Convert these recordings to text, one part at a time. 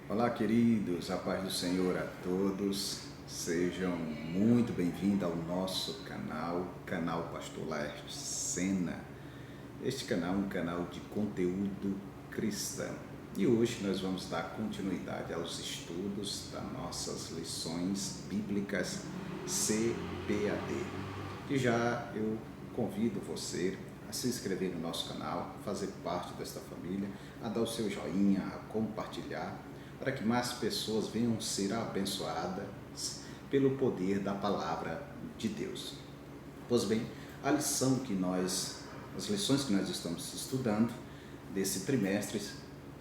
Olá, queridos, a paz do Senhor a todos. Sejam muito bem-vindos ao nosso canal Pastor Laércio Sena. Este canal é um canal de conteúdo cristão. E hoje nós vamos dar continuidade aos estudos das nossas lições bíblicas CPAD. E já eu convido você a se inscrever no nosso canal, a fazer parte desta família, a dar o seu joinha, a compartilhar, para que mais pessoas venham ser abençoadas pelo poder da palavra de Deus. Pois bem, as lições que nós estamos estudando desse trimestre,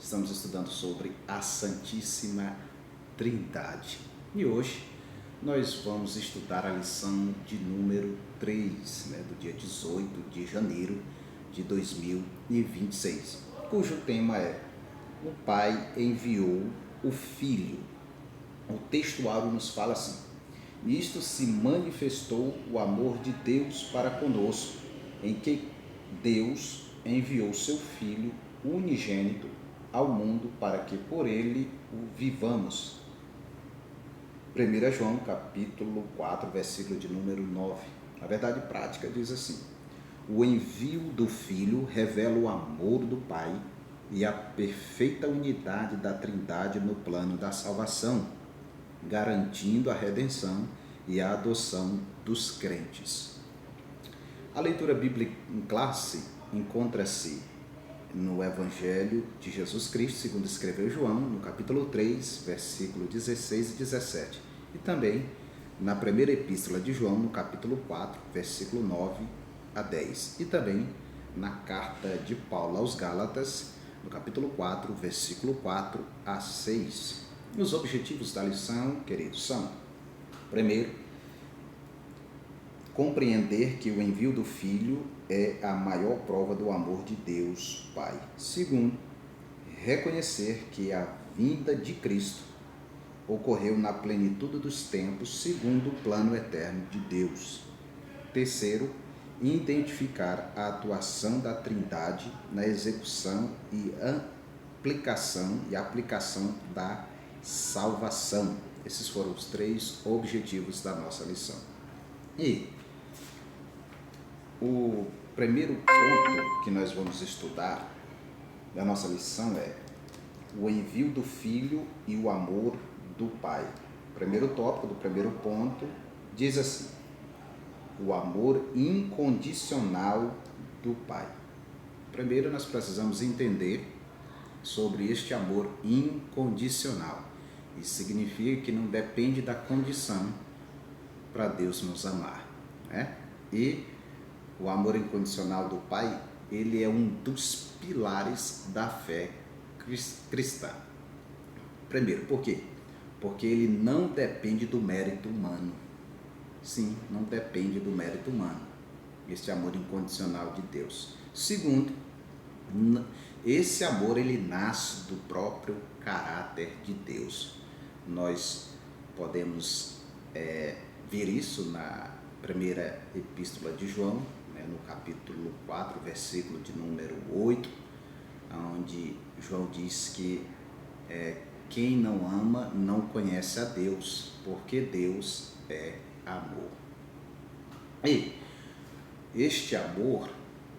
estamos estudando sobre a Santíssima Trindade. E hoje nós vamos estudar a lição de número 3, do dia 18 de janeiro de 2026, cujo tema é: o Pai enviou o Filho. O textuário nos fala assim: nisto se manifestou o amor de Deus para conosco, em que Deus enviou seu Filho unigênito ao mundo para que por ele o vivamos. 1 João capítulo 4, versículo de número 9. A verdade prática diz assim: o envio do Filho revela o amor do Pai e a perfeita unidade da Trindade no plano da salvação, garantindo a redenção e a adoção dos crentes. A leitura bíblica em classe encontra-se no Evangelho de Jesus Cristo, segundo escreveu João, no capítulo 3, versículo 16 e 17, e também na primeira epístola de João, no capítulo 4, versículo 9 a 10, e também na carta de Paulo aos Gálatas, no capítulo 4, versículo 4 a 6. Os objetivos da lição, queridos, são: primeiro, compreender que o envio do Filho é a maior prova do amor de Deus Pai. Segundo, reconhecer que a vinda de Cristo ocorreu na plenitude dos tempos, segundo o plano eterno de Deus. Terceiro, identificar a atuação da Trindade na execução e aplicação da salvação. Esses foram os 3 objetivos da nossa lição. E o primeiro ponto que nós vamos estudar da nossa lição é o envio do Filho e o amor do Pai. O primeiro tópico do primeiro ponto diz assim: o amor incondicional do Pai. Primeiro nós precisamos entender sobre este amor incondicional. Isso significa que não depende da condição para Deus nos amar, né? E o amor incondicional do Pai, ele é um dos pilares da fé cristã. Primeiro, por quê? Porque ele não depende do mérito humano. Sim, não depende do mérito humano, este amor incondicional de Deus. Segundo, esse amor ele nasce do próprio caráter de Deus. Nós podemos ver isso na primeira epístola de João, no capítulo 4, versículo de número 8, onde João diz que quem não ama não conhece a Deus, porque Deus é amor. E este amor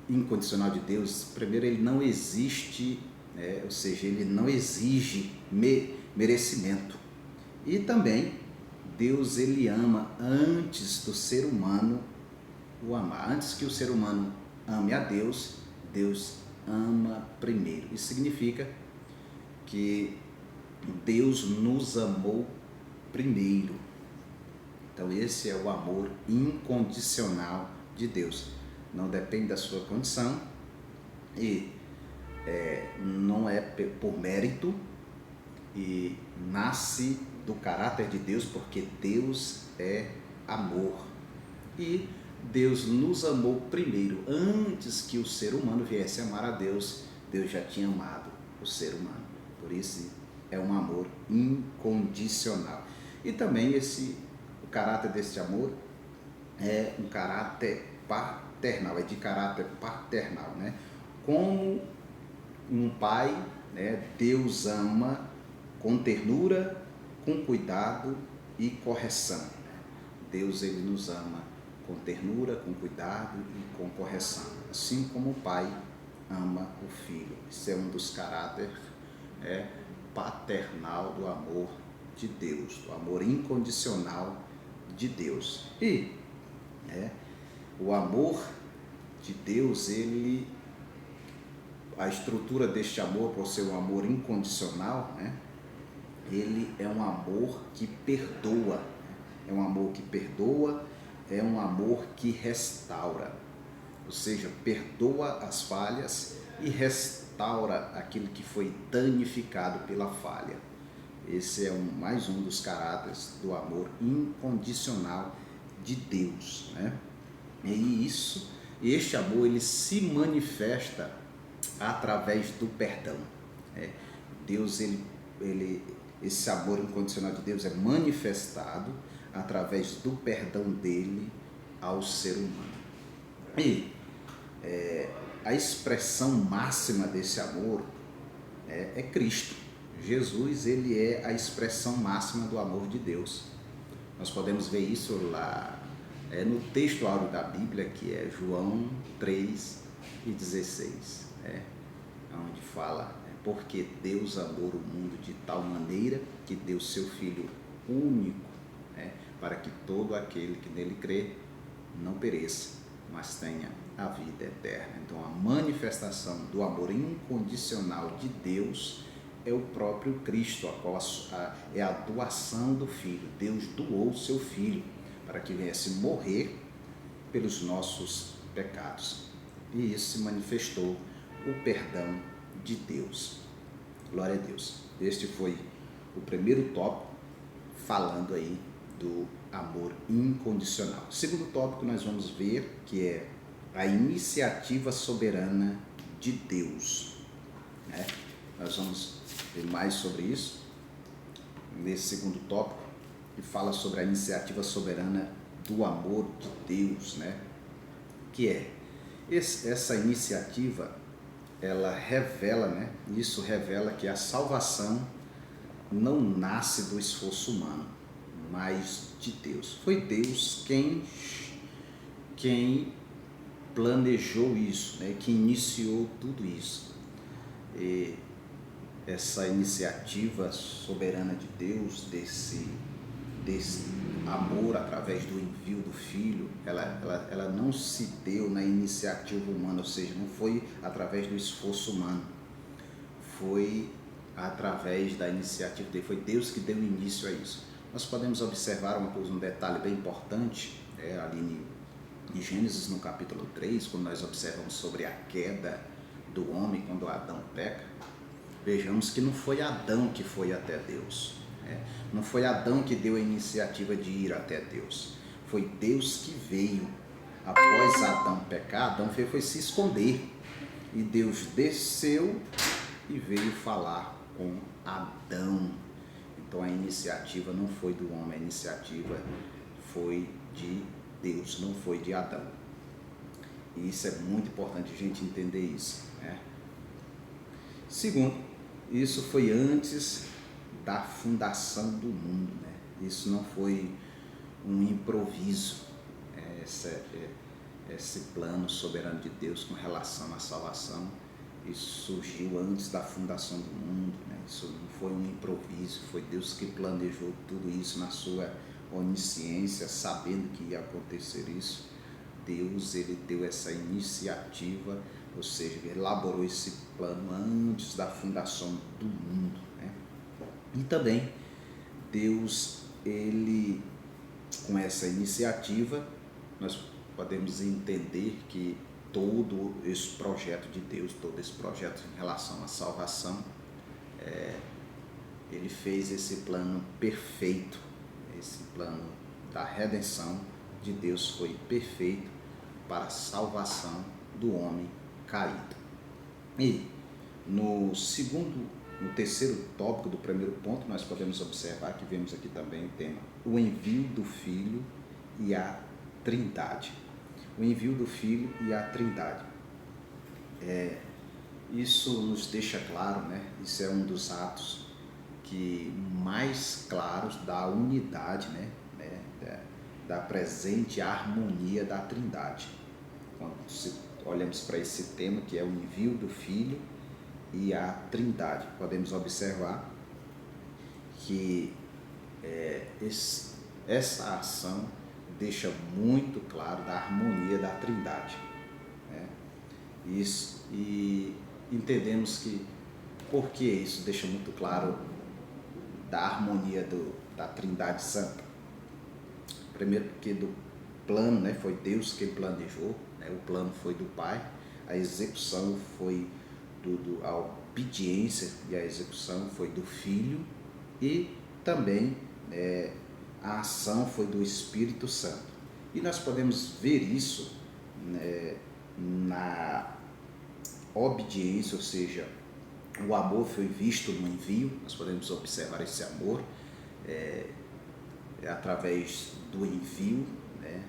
incondicional de Deus, primeiro, ele não existe, ou seja, ele não exige merecimento. E também Deus, ele ama antes do ser humano o amar. Antes que o ser humano ame a Deus, Deus ama primeiro. Isso significa que Deus nos amou primeiro. Então esse é o amor incondicional de Deus. Não depende da sua condição e não é por mérito, e nasce do caráter de Deus, porque Deus é amor. E Deus nos amou primeiro. Antes que o ser humano viesse amar a Deus, Deus já tinha amado o ser humano. Por isso é um amor incondicional. E também o caráter desse amor é um caráter paternal, é de caráter paternal, né? Como um pai, Deus ama com ternura, com cuidado e correção. Deus, ele nos ama com ternura, com cuidado e com correção, assim como o Pai ama o Filho. Isso é um dos caráteres paternal do amor de Deus, do amor incondicional de Deus. E o amor de Deus, a estrutura deste amor, por ser um amor incondicional, ele é um amor que perdoa, é um amor que perdoa, é um amor que restaura, ou seja, perdoa as falhas e restaura aquilo que foi danificado pela falha. Esse é mais um dos caráteres do amor incondicional de Deus, E este amor, ele se manifesta através do perdão. Deus, esse amor incondicional de Deus é manifestado através do perdão dele ao ser humano. E a expressão máxima desse amor é Cristo. Jesus, ele é a expressão máxima do amor de Deus. Nós podemos ver isso lá no texto áureo da Bíblia, que é João 3:16, onde fala: porque Deus amou o mundo de tal maneira que deu seu Filho único, para que todo aquele que nele crê não pereça, mas tenha a vida eterna. Então, a manifestação do amor incondicional de Deus é o próprio Cristo, a qual é a doação do Filho. Deus doou o seu Filho para que viesse morrer pelos nossos pecados. E isso se manifestou o perdão de Deus. Glória a Deus. Este foi o primeiro tópico, falando aí do amor incondicional. O segundo tópico nós vamos ver que é a iniciativa soberana de Deus. Nós vamos ver mais sobre isso nesse segundo tópico, que fala sobre a iniciativa soberana do amor de Deus, que é essa iniciativa, ela revela, isso revela que a salvação não nasce do esforço humano, mas de Deus. Foi Deus quem planejou isso, que iniciou tudo isso. E essa iniciativa soberana de Deus, desse amor através do envio do Filho, ela não se deu na iniciativa humana, ou seja, não foi através do esforço humano, foi através da iniciativa dele, foi Deus que deu início a isso. Nós podemos observar um detalhe bem importante, ali em Gênesis, no capítulo 3, quando nós observamos sobre a queda do homem, quando Adão peca, vejamos que não foi Adão que foi até Deus, não foi Adão que deu a iniciativa de ir até Deus, foi Deus que veio. Após Adão pecar, Adão foi se esconder, e Deus desceu e veio falar com Adão. Então a iniciativa não foi do homem, a iniciativa foi de Deus, não foi de Adão. E isso é muito importante a gente entender isso. Segundo, isso foi antes da fundação do mundo. Isso não foi um improviso. Esse plano soberano de Deus com relação à salvação, isso surgiu antes da fundação do mundo. Isso não foi um improviso, foi Deus que planejou tudo isso na sua onisciência, sabendo que ia acontecer isso. Deus, ele deu essa iniciativa, ou seja, ele elaborou esse plano antes da fundação do mundo. E também Deus, ele, com essa iniciativa, nós podemos entender que todo esse projeto de Deus, todo esse projeto em relação à salvação, ele fez esse plano perfeito, esse plano da redenção de Deus foi perfeito para a salvação do homem caído. E no terceiro tópico do primeiro ponto, nós podemos observar que vemos aqui também o tema: o envio do Filho e a Trindade. O envio do Filho e a Trindade. Isso nos deixa claro, isso é um dos atos que mais claros da unidade, da presente harmonia da Trindade. Quando olhamos para esse tema, que é o envio do Filho e a Trindade, podemos observar que essa ação deixa muito claro da harmonia da Trindade, né? Isso, e entendemos que, por que isso deixa muito claro da harmonia da Trindade Santa? Primeiro, porque do plano, né, foi Deus quem planejou, né? O plano foi do Pai, a execução foi a obediência e a execução foi do Filho, e também a ação foi do Espírito Santo. E nós podemos ver isso, né, na obediência, ou seja, o amor foi visto no envio. Nós podemos observar esse amor através do envio, né?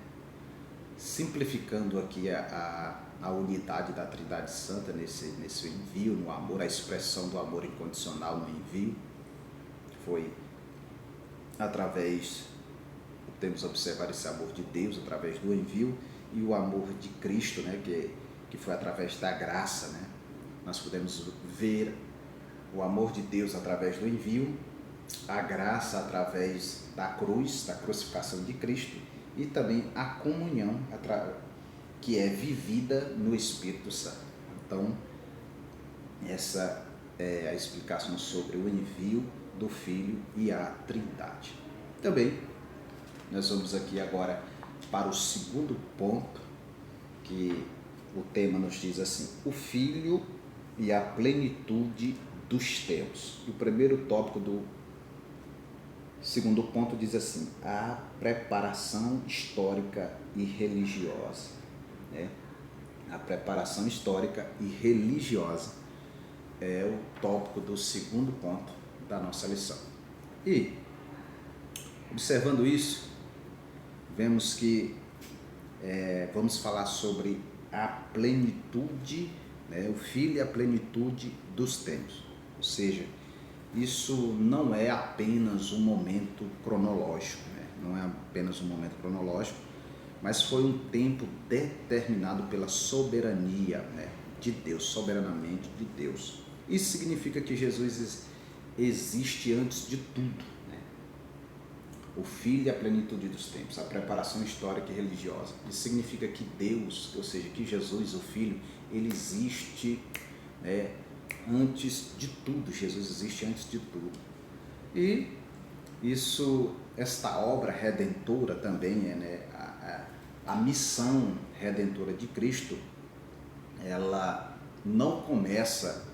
Simplificando aqui a unidade da Trindade Santa nesse envio, no amor, a expressão do amor incondicional no envio foi através, podemos observar esse amor de Deus através do envio, e o amor de Cristo, né, que foi através da graça, né? Nós podemos ver o amor de Deus através do envio, a graça através da cruz, da crucificação de Cristo, e também a comunhão que é vivida no Espírito Santo. Então, essa é a explicação sobre o envio do Filho e a Trindade. Também, nós vamos aqui agora para o segundo ponto, que o tema nos diz assim: o Filho e a plenitude dos tempos. E o primeiro tópico do segundo ponto diz assim: a preparação histórica e religiosa, né? A preparação histórica e religiosa é o tópico do segundo ponto da nossa lição. E, observando isso, vemos que vamos falar sobre a plenitude, né? O Filho e a plenitude dos tempos. Ou seja, isso não é apenas um momento cronológico, né? Não é apenas um momento cronológico, mas foi um tempo determinado pela soberania, né, de Deus, soberanamente de Deus. Isso significa que Jesus existe antes de tudo, né? O Filho e a plenitude dos tempos, a preparação histórica e religiosa. Isso significa que Deus, ou seja, que Jesus, o Filho, ele existe, né, antes de tudo. Jesus existe antes de tudo. E esta obra redentora também, né, a missão redentora de Cristo, ela não começa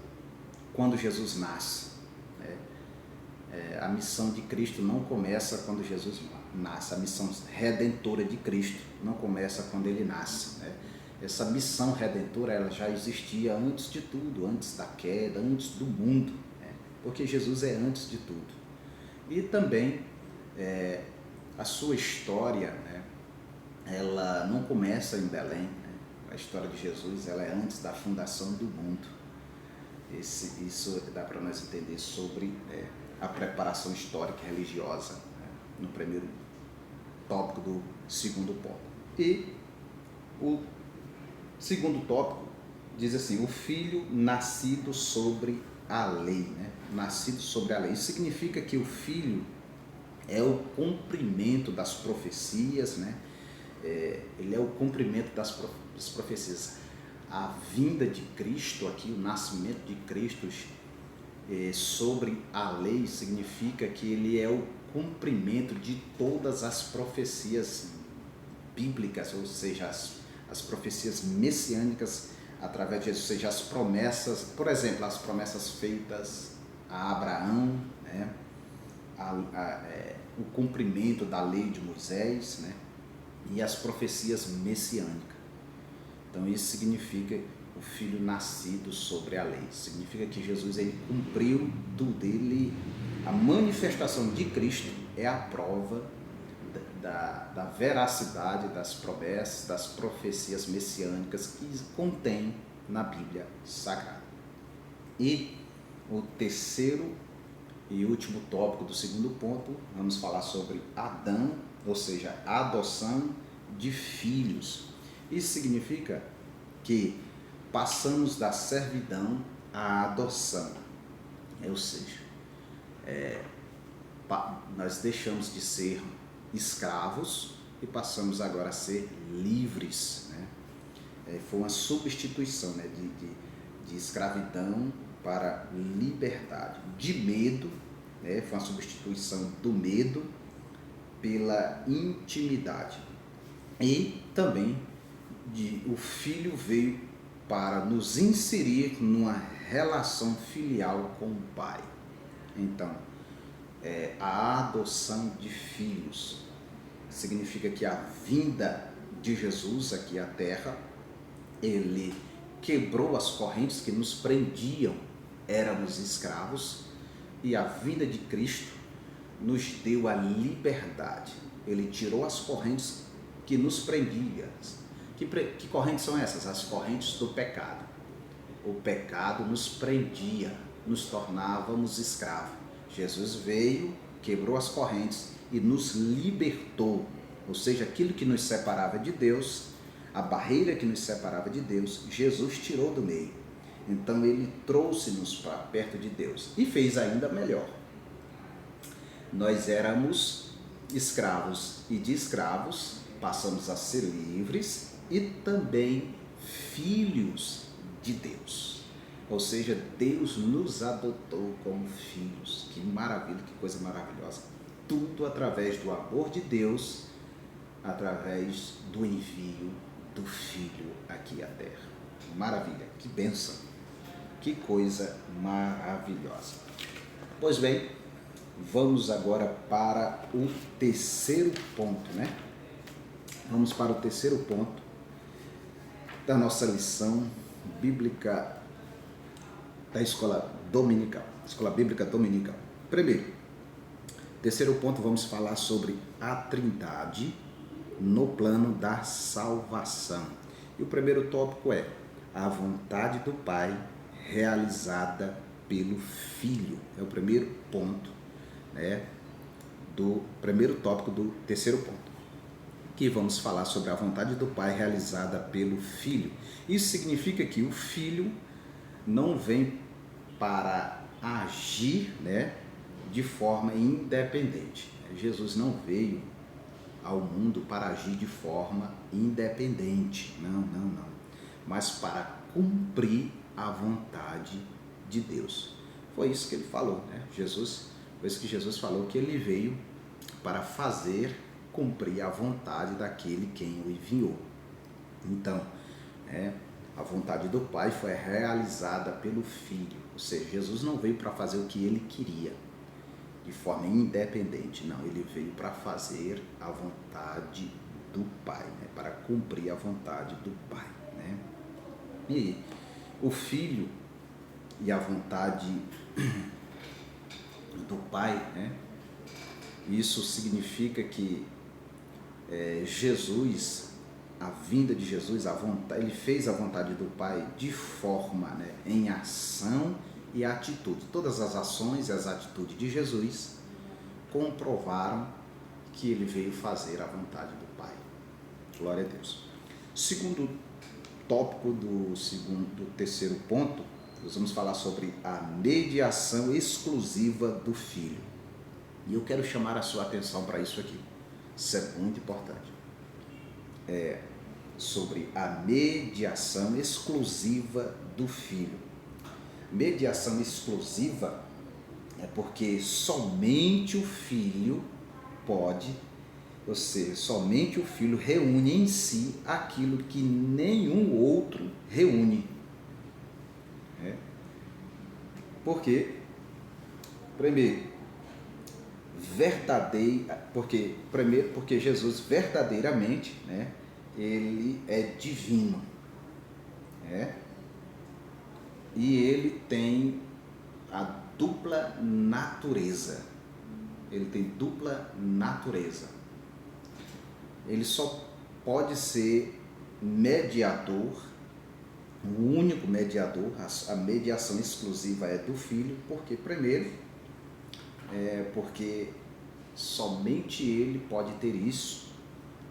quando Jesus nasce, né? A missão de Cristo não começa quando Jesus nasce. A missão redentora de Cristo não começa quando ele nasce, né? Essa missão redentora, ela já existia antes de tudo, antes da queda, antes do mundo, né? Porque Jesus é antes de tudo. E também a sua história, né, ela não começa em Belém, né? A história de Jesus, ela é antes da fundação do mundo. Isso dá para nós entender sobre a preparação histórica e religiosa, né, no primeiro tópico do segundo ponto. E o segundo tópico diz assim: o Filho nascido sobre a lei, né? Nascido sobre a lei. Isso significa que o Filho é o cumprimento das profecias, né? Ele é o cumprimento das profecias. A vinda de Cristo aqui, o nascimento de Cristo sobre a lei, significa que ele é o cumprimento de todas as profecias bíblicas, ou seja, as profecias messiânicas através de Jesus, ou seja, as promessas, por exemplo, as promessas feitas a Abraão, né? O cumprimento da lei de Moisés, né? E as profecias messiânicas. Então isso significa o Filho nascido sobre a lei. Significa que Jesus, ele cumpriu tudo. A manifestação de Cristo é a prova da veracidade das promessas, das profecias messiânicas que contém na Bíblia Sagrada. E o terceiro E último tópico do segundo ponto, vamos falar sobre Adão, ou seja, a adoção de filhos. Isso significa que passamos da servidão à adoção, ou seja, nós deixamos de ser escravos e passamos agora a ser livres, né? Foi uma substituição, né, de escravidão para liberdade, de medo, né? Foi uma substituição do medo pela intimidade. E também o filho veio para nos inserir numa relação filial com o pai. Então, a adoção de filhos significa que a vinda de Jesus aqui à terra, ele quebrou as correntes que nos prendiam, éramos escravos, e a vinda de Cristo nos deu a liberdade. Ele tirou as correntes que nos prendiam. Que correntes são essas? As correntes do pecado. O pecado nos prendia, nos tornávamos escravos. Jesus veio, quebrou as correntes e nos libertou. Ou seja, aquilo que nos separava de Deus, a barreira que nos separava de Deus, Jesus tirou do meio. Então ele trouxe-nos para perto de Deus e fez ainda melhor. Nós éramos escravos e de escravos passamos a ser livres e também filhos de Deus. Ou seja, Deus nos adotou como filhos. Que maravilha, que coisa maravilhosa. Tudo através do amor de Deus, através do envio do Filho aqui à terra. Maravilha, que bênção, que coisa maravilhosa. Pois bem, vamos agora para o terceiro ponto, né? Vamos para o terceiro ponto da nossa lição bíblica da escola dominical, escola bíblica dominical. Primeiro, terceiro ponto, vamos falar sobre a Trindade no plano da salvação. E o primeiro tópico é a vontade do Pai realizada pelo Filho. É o primeiro ponto, né, do primeiro tópico do terceiro ponto, que vamos falar sobre a vontade do Pai realizada pelo Filho. Isso significa que o Filho não vem para agir, né, de forma independente. Jesus não veio ao mundo para agir de forma independente, não, mas para cumprir a vontade de Deus. Foi isso que ele falou, né? Foi isso que Jesus falou, que ele veio para fazer cumprir a vontade daquele quem o enviou. Então, a vontade do Pai foi realizada pelo Filho, ou seja, Jesus não veio para fazer o que ele queria de forma independente, não, ele veio para fazer a vontade do Pai, né? Para cumprir a vontade do Pai, né? E o Filho e a vontade do Pai, né? Isso significa que Jesus, a vinda de Jesus, ele fez a vontade do Pai de forma, né, em ação e atitude. Todas as ações e as atitudes de Jesus comprovaram que ele veio fazer a vontade do Pai. Glória a Deus. Segundo tópico do terceiro ponto, nós vamos falar sobre a mediação exclusiva do Filho. E eu quero chamar a sua atenção para isso aqui. Isso é muito importante. Sobre a mediação exclusiva do Filho. Mediação exclusiva é porque somente o Filho pode, ou seja, somente o Filho reúne em si aquilo que nenhum outro reúne. Porque, primeiro, porque Jesus verdadeiramente, né, ele é divino, né? E ele tem a dupla natureza. Ele tem dupla natureza. Ele só pode ser mediador, o único mediador. A mediação exclusiva é do Filho, porque primeiro porque somente ele pode ter isso,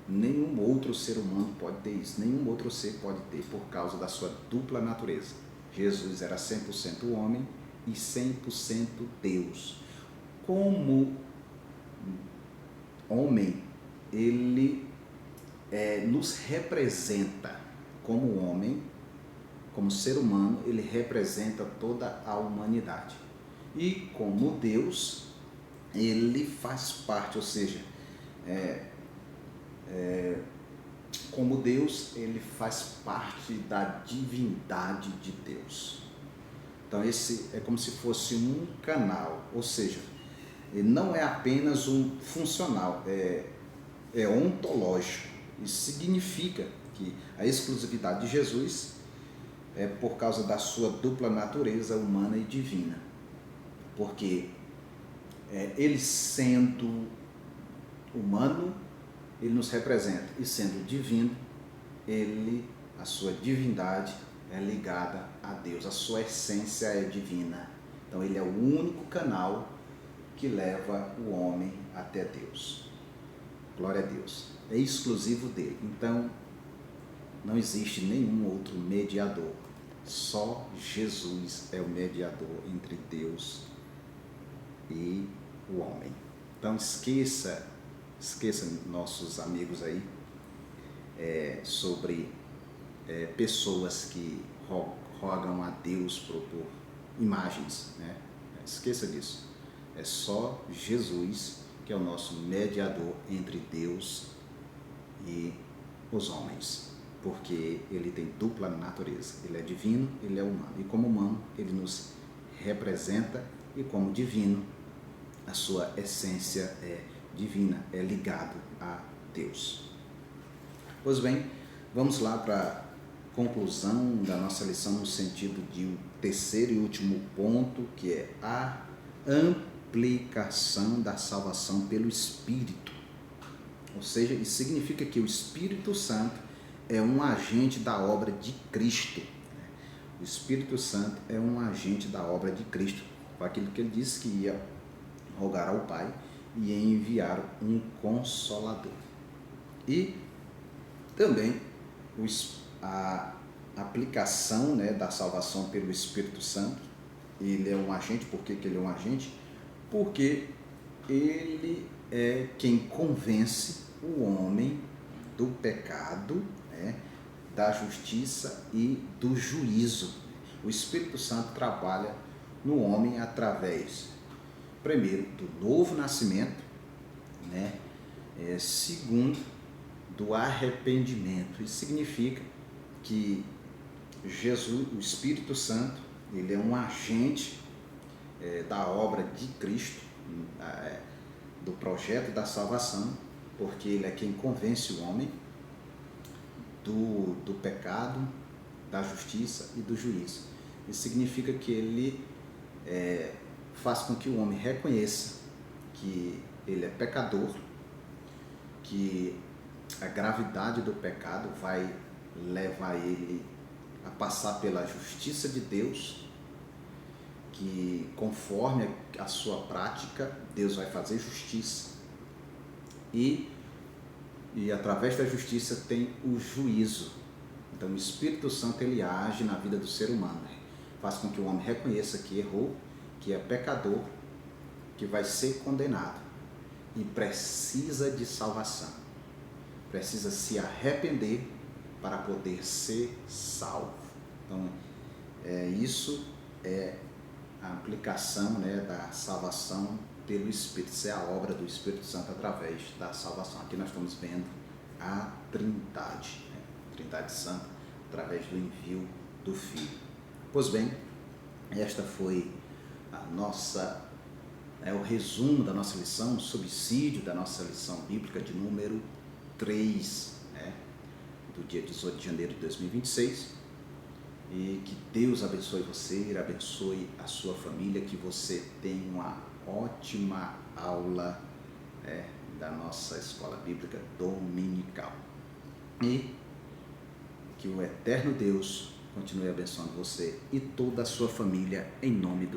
nenhum outro ser humano pode ter isso, nenhum outro ser pode ter, por causa da sua dupla natureza. Jesus era 100% homem e 100% Deus. Como homem, ele nos representa como homem, como ser humano, ele representa toda a humanidade. E como Deus, ele faz parte, ou seja, como Deus, ele faz parte da divindade de Deus. Então esse é como se fosse um canal, ou seja, ele não é apenas um funcional, é ontológico. Isso significa que a exclusividade de Jesus é por causa da sua dupla natureza humana e divina. Porque ele sendo humano, ele nos representa, e sendo divino, a sua divindade é ligada a Deus, a sua essência é divina. Então ele é o único canal que leva o homem até Deus. Glória a Deus. É exclusivo dele. Então não existe nenhum outro mediador. Só Jesus é o mediador entre Deus e o homem. Então esqueça nossos amigos aí sobre pessoas que rogam a Deus por imagens, né? Esqueça disso. É só Jesus que é o nosso mediador entre Deus e os homens, porque ele tem dupla natureza. Ele é divino, ele é humano. E como humano, ele nos representa, e como divino, a sua essência é divina, é ligado a Deus. Pois bem, vamos lá para a conclusão da nossa lição no sentido de o terceiro e último ponto, que é a aplicação da salvação pelo Espírito. Ou seja, isso significa que o Espírito Santo é um agente da obra de Cristo. O Espírito Santo é um agente da obra de Cristo. Foi aquilo que ele disse que ia rogar ao Pai e ia enviar um Consolador. E também a aplicação, né, da salvação pelo Espírito Santo. Ele é um agente. Por que ele é um agente? Porque ele é quem convence o homem do pecado, né, da justiça e do juízo. O Espírito Santo trabalha no homem através, primeiro, do novo nascimento, né, segundo, do arrependimento. Isso significa que Jesus, o Espírito Santo, ele é um agente da obra de Cristo, do projeto da salvação, porque ele é quem convence o homem do pecado, da justiça e do juízo. Isso significa que ele faz com que o homem reconheça que ele é pecador, que a gravidade do pecado vai levar ele a passar pela justiça de Deus, que conforme a sua prática, Deus vai fazer justiça, e através da justiça tem o juízo. Então o Espírito Santo, ele age na vida do ser humano, né? Faz com que o homem reconheça que errou, que é pecador, que vai ser condenado e precisa de salvação, precisa se arrepender para poder ser salvo. Então isso é a aplicação, né, da salvação pelo Espírito. Isso é a obra do Espírito Santo através da salvação. Aqui nós estamos vendo a Trindade, né? A Trindade Santa, através do envio do Filho. Pois bem, esta foi o resumo da nossa lição, o subsídio da nossa lição bíblica de número 3, né, do dia 18 de janeiro de 2026. E que Deus abençoe você, abençoe a sua família, que você tenha uma ótima aula da nossa escola bíblica dominical. E que o eterno Deus continue abençoando você e toda a sua família, em nome do